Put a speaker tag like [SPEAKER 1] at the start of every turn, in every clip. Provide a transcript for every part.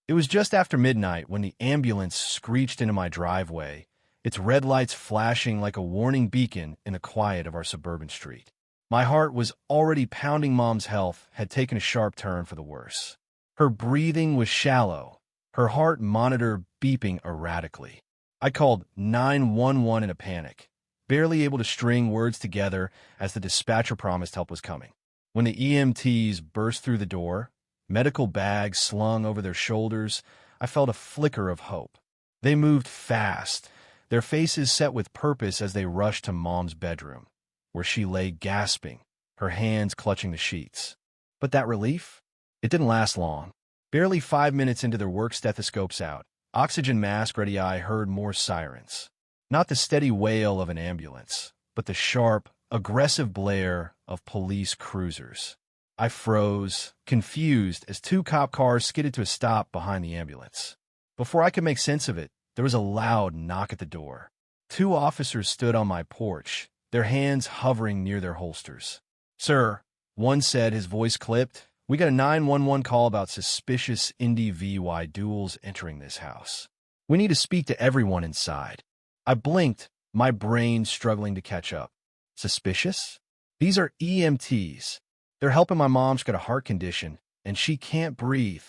[SPEAKER 1] It was just after midnight when the ambulance screeched into my driveway, its red lights flashing like a warning beacon in the quiet of our suburban street. My heart was already pounding. Mom's health had taken a sharp turn for the worse. Her breathing was shallow, her heart monitor beeping erratically. I called 911 in a panic, barely able to string words together as the dispatcher promised help was coming. When the EMTs burst through the door, medical bags slung over their shoulders, I felt a flicker of hope. They moved fast, their faces set with purpose as they rushed to Mom's bedroom, where she lay gasping, her hands clutching the sheets. But that relief? It didn't last long. Barely 5 minutes into their work, stethoscopes out, oxygen mask ready, I heard more sirens. Not the steady wail of an ambulance, but the sharp, aggressive blare of police cruisers. I froze, confused, as 2 cop cars skidded to a stop behind the ambulance. Before I could make sense of it, there was a loud knock at the door. 2 officers stood on my porch, their hands hovering near their holsters. "Sir," one said, his voice clipped, "we got a 911 call about suspicious Indy VY duels entering this house. We need to speak to everyone inside." I blinked, my brain struggling to catch up. Suspicious? These are EMTs. They're helping my mom. She's got a heart condition, and she can't breathe.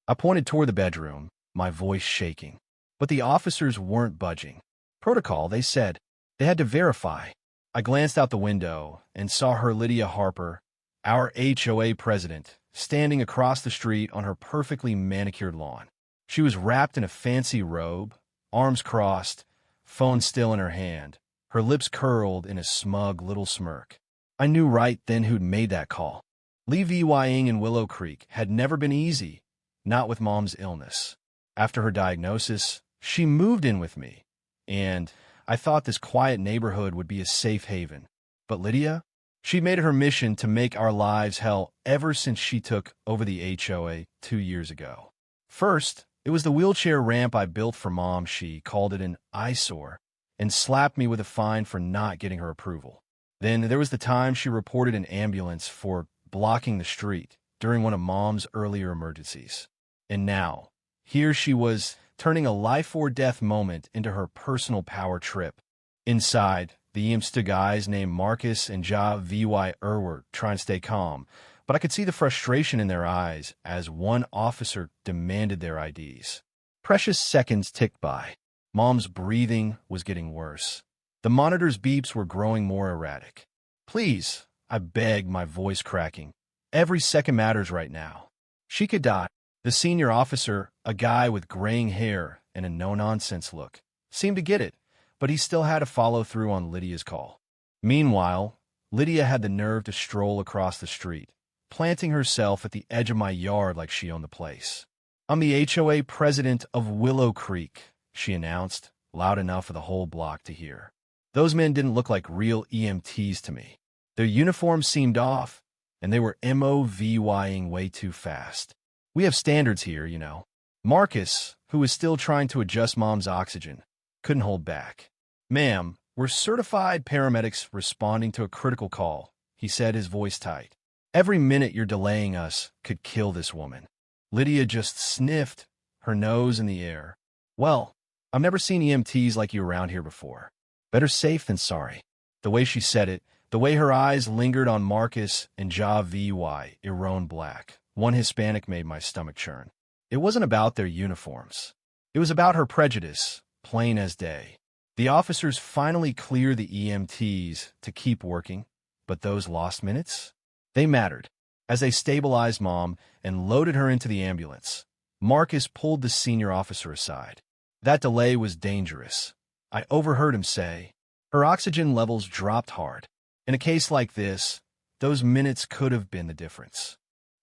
[SPEAKER 1] I pointed toward the bedroom, my voice shaking. But the officers weren't budging. Protocol, they said. They had to verify. I glanced out the window and saw her, Lydia Harper, our HOA president, standing across the street on her perfectly manicured lawn. She was wrapped in a fancy robe, arms crossed, phone still in her hand, her lips curled in a smug little smirk. I knew right then who'd made that call. Lee VYing in Willow Creek had never been easy, not with Mom's illness. After her diagnosis, she moved in with me, and I thought this quiet neighborhood would be a safe haven. But Lydia? She made it her mission to make our lives hell ever since she took over the HOA 2 years ago. First, it was the wheelchair ramp I built for Mom. She called it an eyesore and slapped me with a fine for not getting her approval. Then there was the time she reported an ambulance for blocking the street during one of Mom's earlier emergencies. And now, here she was, turning a life-or-death moment into her personal power trip. Inside, the EMTs guys named Marcus and Ja VY were trying to stay calm, but I could see the frustration in their eyes as one officer demanded their IDs. Precious seconds ticked by. Mom's breathing was getting worse. The monitor's beeps were growing more erratic. "Please," I begged, my voice cracking. "Every second matters right now. She could die." The senior officer, a guy with graying hair and a no-nonsense look, seemed to get it, but he still had to follow through on Lydia's call. Meanwhile, Lydia had the nerve to stroll across the street, planting herself at the edge of my yard like she owned the place. "I'm the HOA president of Willow Creek," she announced, loud enough for the whole block to hear. Those men didn't look like real EMTs to me. Their uniforms seemed off, and they were MOVYing way too fast. "We have standards here, you know." Marcus, who was still trying to adjust Mom's oxygen, couldn't hold back. "Ma'am, we're certified paramedics responding to a critical call," he said, his voice tight. "Every minute you're delaying us could kill this woman." Lydia just sniffed, her nose in the air. "Well, I've never seen EMTs like you around here before. Better safe than sorry." The way she said it, the way her eyes lingered on Marcus and Ja VY, Iran Black, one Hispanic, made my stomach churn. It wasn't about their uniforms. It was about her prejudice, plain as day. The officers finally cleared the EMTs to keep working, but those lost minutes? They mattered. As they stabilized Mom and loaded her into the ambulance, Marcus pulled the senior officer aside. That delay was dangerous. I overheard him say, "Her oxygen levels dropped hard. In a case like this, those minutes could have been the difference."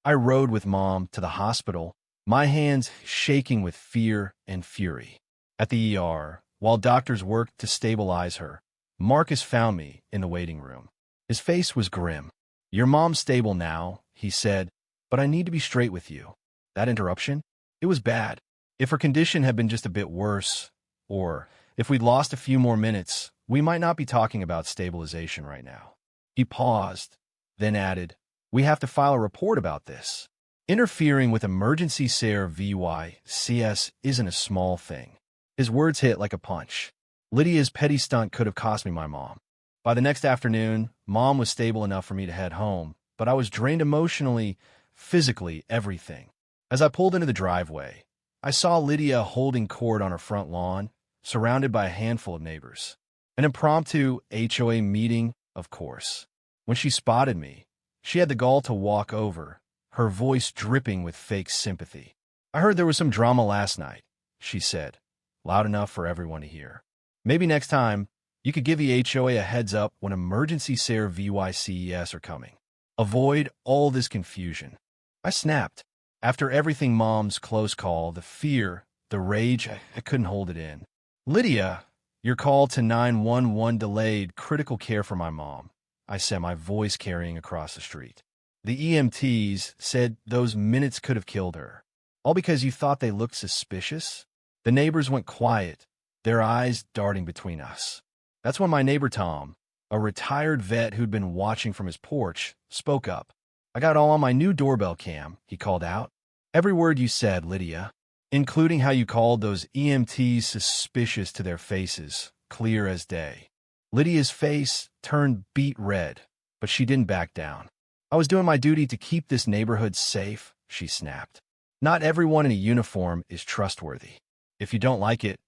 [SPEAKER 1] I rode with Mom to the hospital, my hands shaking with fear and fury. At the ER, while doctors worked to stabilize her, Marcus found me in the waiting room. His face was grim. "Your mom's stable now," he said, "but I need to be straight with you. That interruption? It was bad. If her condition had been just a bit worse, or if we'd lost a few more minutes, we might not be talking about stabilization right now." He paused, then added, "We have to file a report about this." Interfering with emergency services isn't a small thing. His words hit like a punch. Lydia's petty stunt could have cost me my mom. By the next afternoon, Mom was stable enough for me to head home, but I was drained emotionally, physically, everything. As I pulled into the driveway, I saw Lydia holding court on her front lawn, surrounded by a handful of neighbors. An impromptu HOA meeting, of course. When she spotted me, she had the gall to walk over, her voice dripping with fake sympathy. "I heard there was some drama last night," she said, loud enough for everyone to hear. "Maybe next time, you could give the HOA a heads up when emergency services are coming. Avoid all this confusion." I snapped. After everything Mom's close call, the fear, the rage, I couldn't hold it in. "Lydia, your call to 911 delayed critical care for my mom," I said, my voice carrying across the street. "The EMTs said those minutes could have killed her. All because you thought they looked suspicious?" The neighbors went quiet, their eyes darting between us. That's when my neighbor Tom, a retired vet who'd been watching from his porch, spoke up. "I got all on my new doorbell cam," he called out. "Every word you said, Lydia, including how you called those EMTs suspicious to their faces, clear as day." Lydia's face turned beet red, but she didn't back down. "I was doing my duty to keep this neighborhood safe," she snapped. "Not everyone in a uniform is trustworthy. If you don't like it,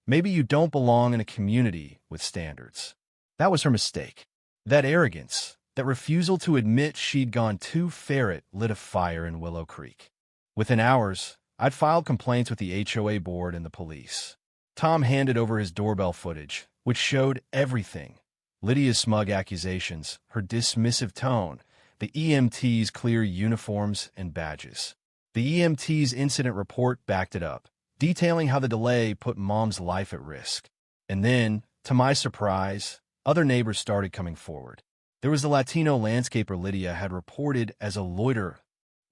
[SPEAKER 1] maybe you don't belong in a community with standards." That was her mistake. That arrogance, that refusal to admit she'd gone too far lit a fire in Willow Creek. Within hours, I'd filed complaints with the HOA board and the police. Tom handed over his doorbell footage, which showed everything. Lydia's smug accusations, her dismissive tone, the EMT's clear uniforms and badges. The EMT's incident report backed it up, detailing how the delay put Mom's life at risk. And then, to my surprise, other neighbors started coming forward. There was the Latino landscaper Lydia had reported as a loiterer,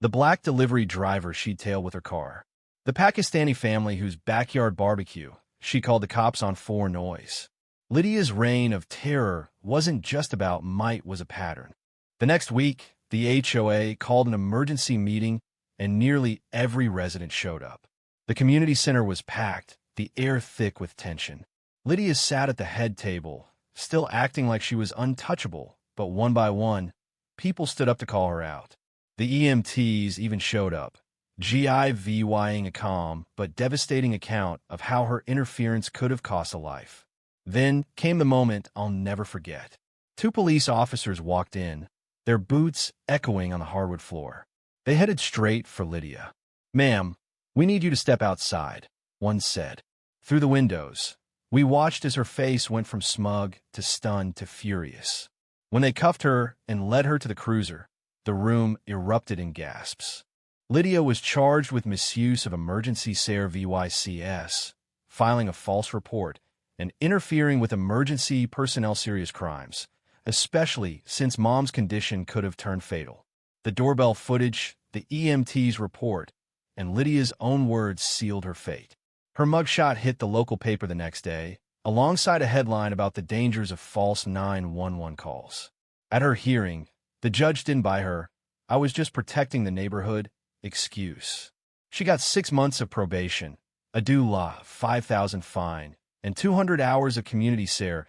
[SPEAKER 1] the black delivery driver she'd tailed with her car, the Pakistani family whose backyard barbecue she called the cops on for noise. Lydia's reign of terror wasn't just about might, was a pattern. The next week, the HOA called an emergency meeting, and nearly every resident showed up. The community center was packed, the air thick with tension. Lydia sat at the head table, still acting like she was untouchable, but one by one, people stood up to call her out. The EMTs even showed up, giving a calm but devastating account of how her interference could have cost a life. Then came the moment I'll never forget. Two police officers walked in, their boots echoing on the hardwood floor. They headed straight for Lydia. "Ma'am, we need you to step outside," one said. Through the windows, we watched as her face went from smug to stunned to furious. When they cuffed her and led her to the cruiser, the room erupted in gasps. Lydia was charged with misuse of emergency services, filing a false report, and interfering with emergency personnel serious crimes, especially since Mom's condition could have turned fatal. The doorbell footage, the EMT's report, and Lydia's own words sealed her fate. Her mugshot hit the local paper the next day, alongside a headline about the dangers of false 911 calls. At her hearing, the judge didn't buy her "I was just protecting the neighborhood" excuse. She got 6 months of probation, a DULA, $5,000 fine, and 200 hours of community service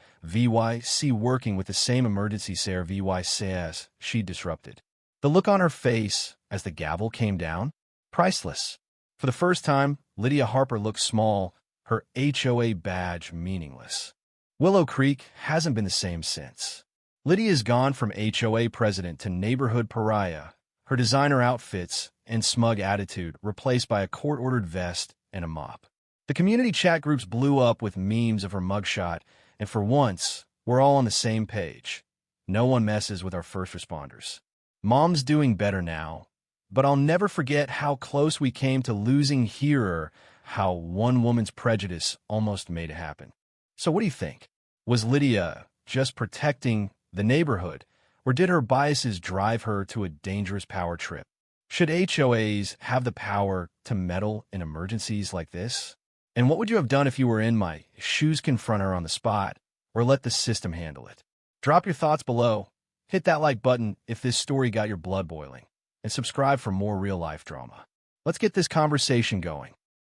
[SPEAKER 1] working with the same emergency services she disrupted. The look on her face as the gavel came down? Priceless. For the first time, Lydia Harper looked small, her HOA badge meaningless. Willow Creek hasn't been the same since. Lydia's gone from HOA president to neighborhood pariah, her designer outfits and smug attitude replaced by a court-ordered vest and a mop. The community chat groups blew up with memes of her mugshot, and for once, we're all on the same page. No one messes with our first responders. Mom's doing better now, but I'll never forget how close we came to losing her, how one woman's prejudice almost made it happen. So what do you think? Was Lydia just protecting the neighborhood, or did her biases drive her to a dangerous power trip? Should HOAs have the power to meddle in emergencies like this? And what would you have done if you were in my shoes, confront her on the spot, or let the system handle it? Drop your thoughts below. Hit that like button if this story got your blood boiling. and subscribe for more real-life drama. Let's get this conversation going.